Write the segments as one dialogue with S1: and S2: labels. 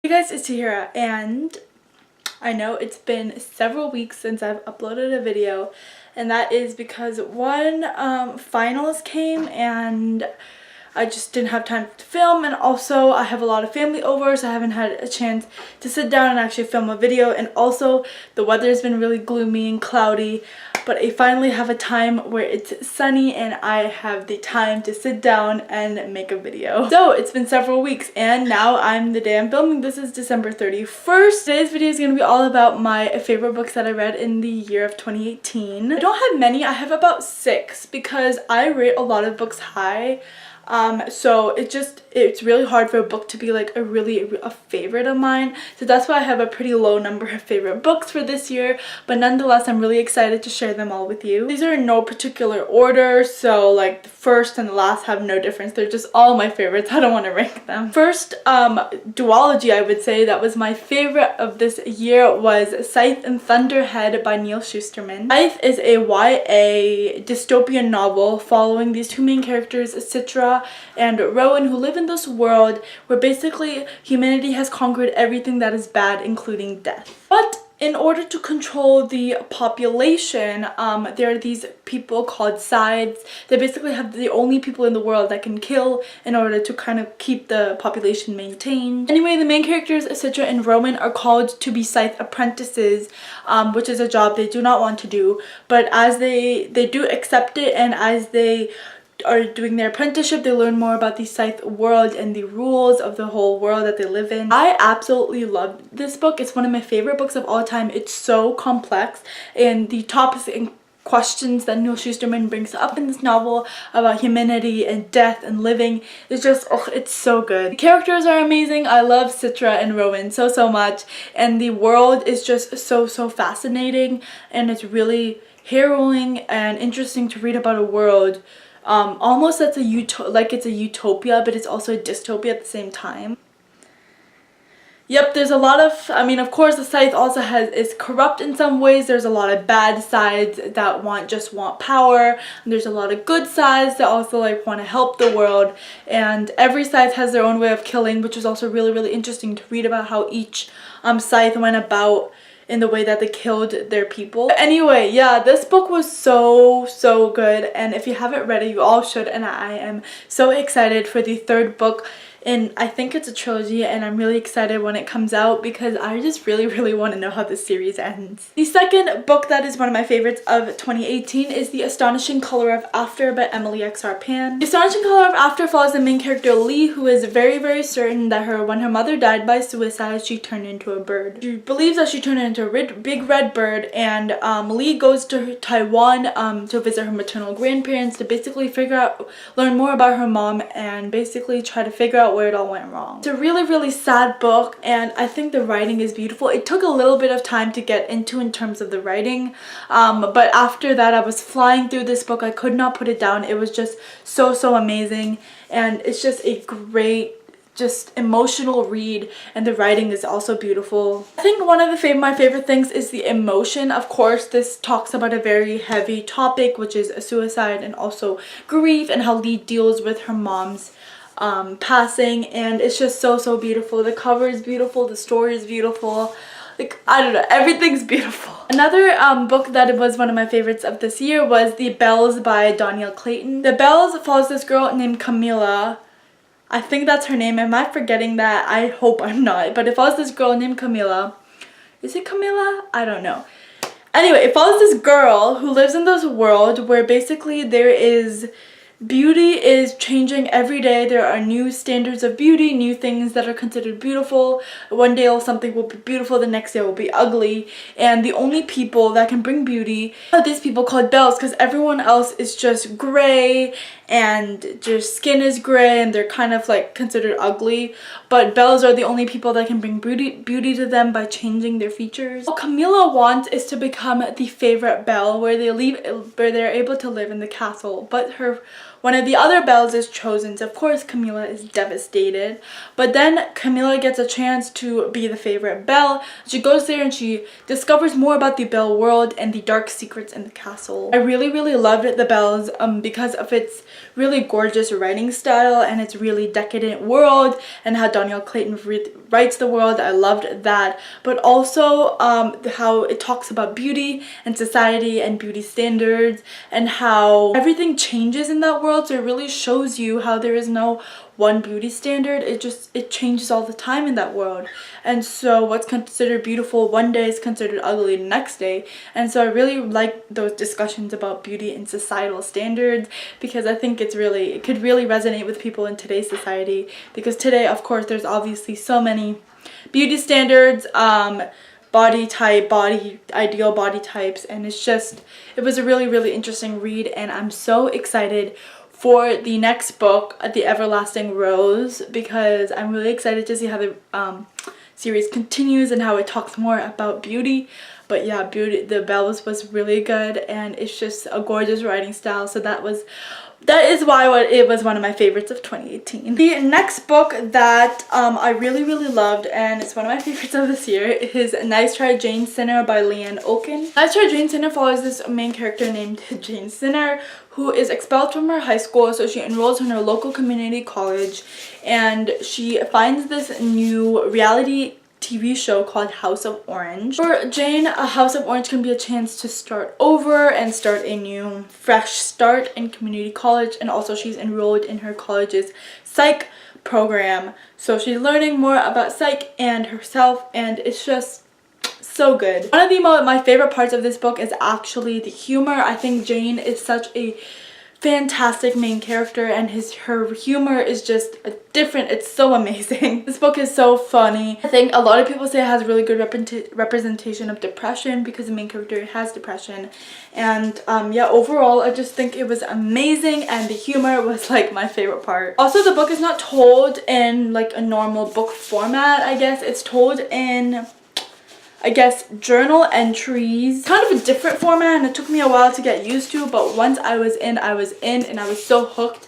S1: Hey guys, it's Tahira, and I know it's been several weeks since I've uploaded a video, and that is because finals came and I just didn't have time to film, and also I have a lot of family over, so I haven't had a chance to sit down and actually film a video. And also the weather has been really gloomy and cloudy, but I finally have a time where it's sunny and I have the time to sit down and make a video. So it's been several weeks, and now the day I'm filming this is December 31st. Today's video is going to be all about my favorite books that I read in the year of 2018. I don't have many, I have about 6 because I rate a lot of books high. So it's really hard for a book to be like a favorite of mine, so that's why I have a pretty low number of favorite books for this year, but nonetheless I'm really excited to share them all with you. These are in no particular order, so like the first and the last have no difference. They're just all my favorites. I don't want to rank them. First, Duology, I would say that was my favorite of this year, was Scythe and Thunderhead by Neil Shusterman. Scythe is a YA dystopian novel following these two main characters, Citra and Rowan, who live in this world where basically humanity has conquered everything that is bad, including death. But in order to control the population, there are these people called sides. They basically have the only people in the world that can kill in order to kind of keep the population maintained. Anyway, the main characters, Citra and Rowan, are called to be scythe apprentices, which is a job they do not want to do. But as they do accept it, and as they are doing their apprenticeship, they learn more about the scythe world and the rules of the whole world that they live in. I absolutely love this book. It's one of my favorite books of all time. It's so complex, and the topics and questions that Neil Shusterman brings up in this novel about humanity and death and living is just, oh, it's so good. The characters are amazing. I love Citra and Rowan so much, and the world is just so fascinating, and it's really harrowing and interesting to read about a world almost that's it's a utopia, but it's also a dystopia at the same time. Yep, there's a lot of, of course the scythe also is corrupt in some ways. There's a lot of bad sides that just want power, and there's a lot of good sides that also want to help the world, and every scythe has their own way of killing, which is also really interesting to read about how each scythe went about in the way that they killed their people. But anyway, yeah, this book was so good, and if you haven't read it, you all should, and I am so excited for the 3rd book. And I think it's a trilogy, and I'm really excited when it comes out because I just really want to know how this series ends. The 2nd book that is one of my favorites of 2018 is The Astonishing Color of After by Emily X.R. Pan. The Astonishing Color of After follows the main character Lee, who is very certain that when her mother died by suicide, she turned into a bird. She believes that she turned into a big red bird, and Lee goes to Taiwan to visit her maternal grandparents to basically learn more about her mom, and basically try to figure out where it all went wrong. It's a really sad book, and I think the writing is beautiful. It took a little bit of time to get into in terms of the writing, but after that I was flying through this book. I could not put it down. It was just so amazing, and it's just a great emotional read, and the writing is also beautiful. I think one of my favorite things is the emotion. Of course, this talks about a very heavy topic, which is suicide and also grief, and how Lee deals with her mom's passing, and it's just so beautiful. The cover is beautiful, the story is beautiful, I don't know, everything's beautiful. Another book that was one of my favorites of this year was The Bells by Danielle Clayton. The Bells follows this girl named Camilla. I think that's her name. Am I forgetting that? I hope I'm not, but it follows this girl named Camilla. Is it Camilla? I don't know. Anyway, it follows this girl who lives in this world where basically beauty is changing every day. There are new standards of beauty, new things that are considered beautiful. One day something will be beautiful, the next day will be ugly, and the only people that can bring beauty are these people called bells, because everyone else is just gray, and their skin is gray, and they're kind of considered ugly, but bells are the only people that can bring beauty to them by changing their features. What Camilla wants is to become the favorite belle, where they're able to live in the castle, but her one of the other Belles is chosen. So of course Camila is devastated, but then Camila gets a chance to be the favorite Belle. She goes there and she discovers more about the Belle world and the dark secrets in the castle. I really loved the Belles because of its really gorgeous writing style and its really decadent world, and how Danielle Clayton writes the world. I loved that, but also how it talks about beauty and society and beauty standards, and how everything changes in that world. So it really shows you how there is no one beauty standard. It changes all the time in that world, and so what's considered beautiful one day is considered ugly the next day. And so I really like those discussions about beauty and societal standards, because I think it could really resonate with people in today's society, because today of course there's obviously so many beauty standards, body ideal body types, and it was a really interesting read, and I'm so excited for the next book, The Everlasting Rose, because I'm really excited to see how the series continues and how it talks more about beauty. But yeah, the Belles was really good, and it's just a gorgeous writing style. So that is why it was one of my favorites of 2018. The next book that I really loved, and it's one of my favorites of this year, is Nice Try Jane Sinner by Leanne Oken. Nice Try Jane Sinner follows this main character named Jane Sinner, who is expelled from her high school, so she enrolls in her local community college, and she finds this new reality TV show called House of Orange. For Jane, a House of Orange can be a chance to start over and start a new fresh start in community college, and also she's enrolled in her college's psych program, so she's learning more about psych and herself, and it's just so good. One of my favorite parts of this book is actually the humor. I think Jane is such a fantastic main character, and her humor is just different. It's so amazing. This book is so funny. I think a lot of people say it has really good representation of depression, because the main character has depression, and yeah, overall I just think it was amazing, and the humor was like my favorite part. Also, the book is not told in like a normal book format. I guess it's told in, I guess, journal entries, kind of a different format, and it took me a while to get used to, but once I was in, and I was so hooked,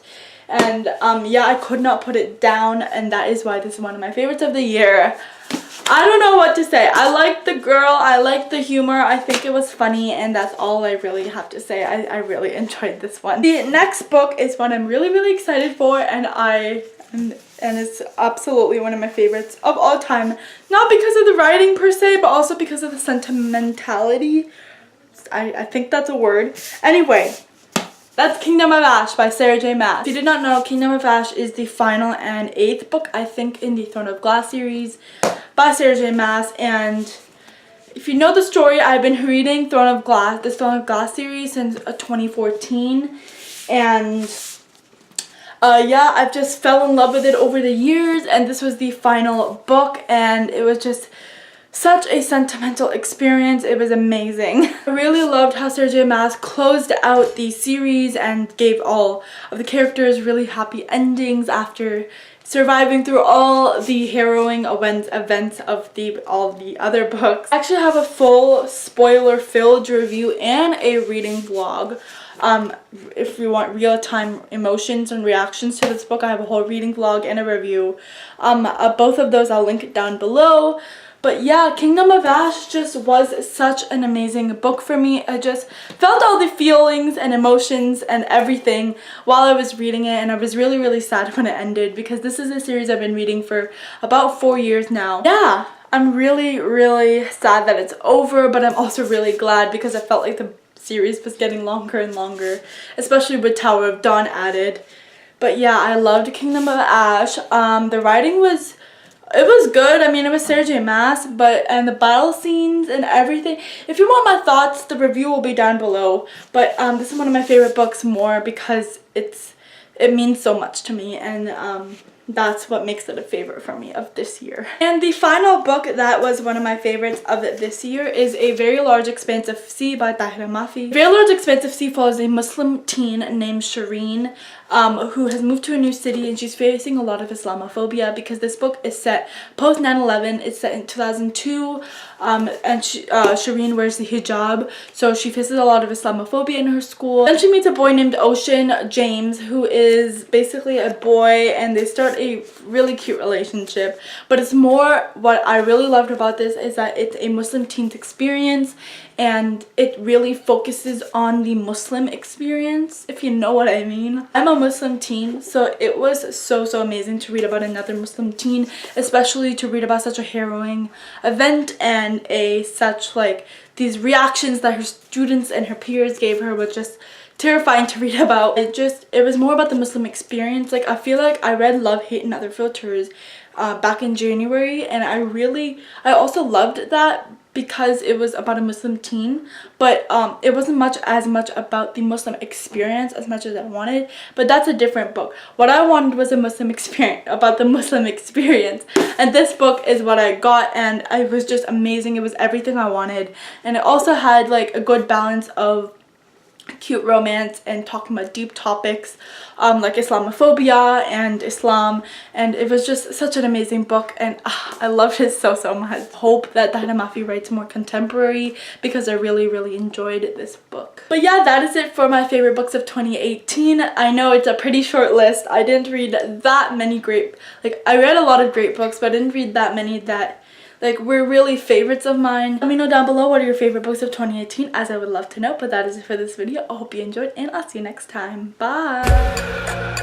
S1: and yeah, I could not put it down, and that is why this is one of my favorites of the year. I don't know what to say. I liked the girl, I liked the humor, I think it was funny, and that's all I really have to say. I really enjoyed this one. The next book is one I'm really excited for, and it's absolutely one of my favorites of all time. Not because of the writing per se, but also because of the sentimentality. I think that's a word. Anyway, that's Kingdom of Ash by Sarah J. Maas. If you did not know, Kingdom of Ash is the final and 8th book, I think, in the Throne of Glass series by Sarah J. Maas. And if you know the story, I've been reading this Throne of Glass series since 2014, and yeah, I've just fell in love with it over the years, and this was the final book, and it was just such a sentimental experience. It was amazing. I really loved how Sarah J. Maas closed out the series and gave all of the characters really happy endings after surviving through all the harrowing events of all the other books. I actually have a full spoiler-filled review and a reading vlog. If you want real-time emotions and reactions to this book, I have a whole reading vlog and a review. Both of those I'll link down below. But yeah, Kingdom of Ash just was such an amazing book for me. I just felt all the feelings and emotions and everything while I was reading it, and I was really sad when it ended, because this is a series I've been reading for about 4 years now. Yeah, I'm really sad that it's over, but I'm also really glad, because I felt like the series was getting longer and longer, especially with Tower of Dawn added. But yeah, I loved Kingdom of Ash. The writing was good. I mean, it was Sarah J. Maas, and the battle scenes and everything. If you want my thoughts, the review will be down below. But this is one of my favorite books more because it means so much to me, and that's what makes it a favorite for me of this year. And the final book that was one of my favorites of this year is A Very Large Expanse of Sea by Tahira-z. Very Large Expanse of Sea follows a Muslim teen named Shireen. who has moved to a new city, and she's facing a lot of Islamophobia because this book is set post 9/11. It's set in 2002, and Shireen wears the hijab, so she faces a lot of Islamophobia in her school. Then she meets a boy named Ocean James, who is basically a boy, and they start a really cute relationship. But it's more, what I really loved about this is that it's a Muslim teen's experience, and it really focuses on the Muslim experience, if you know what I mean. I'm a Muslim teen, so it was so amazing to read about another Muslim teen, especially to read about such a harrowing event and such like these reactions that her students and her peers gave her was just terrifying to read about. It was more about the Muslim experience. Like, I feel like I read Love, Hate, and Other Filters back in January, and I also loved that because it was about a Muslim teen, but it wasn't as much about the Muslim experience as much as I wanted. But that's a different book. What I wanted was a Muslim experience, about the Muslim experience, and this book is what I got, and it was just amazing. It was everything I wanted, and it also had like a good balance of cute romance and talking about deep topics like Islamophobia and Islam, and it was just such an amazing book, and I loved it so much. Hope that Tahira-z writes more contemporary because I really enjoyed this book. But yeah, that is it for my favorite books of 2018. I know it's a pretty short list. I didn't read that many I read a lot of great books, but I didn't read that many that were really favorites of mine. Let me know down below what are your favorite books of 2018, as I would love to know. But that is it for this video. I hope you enjoyed, and I'll see you next time. Bye!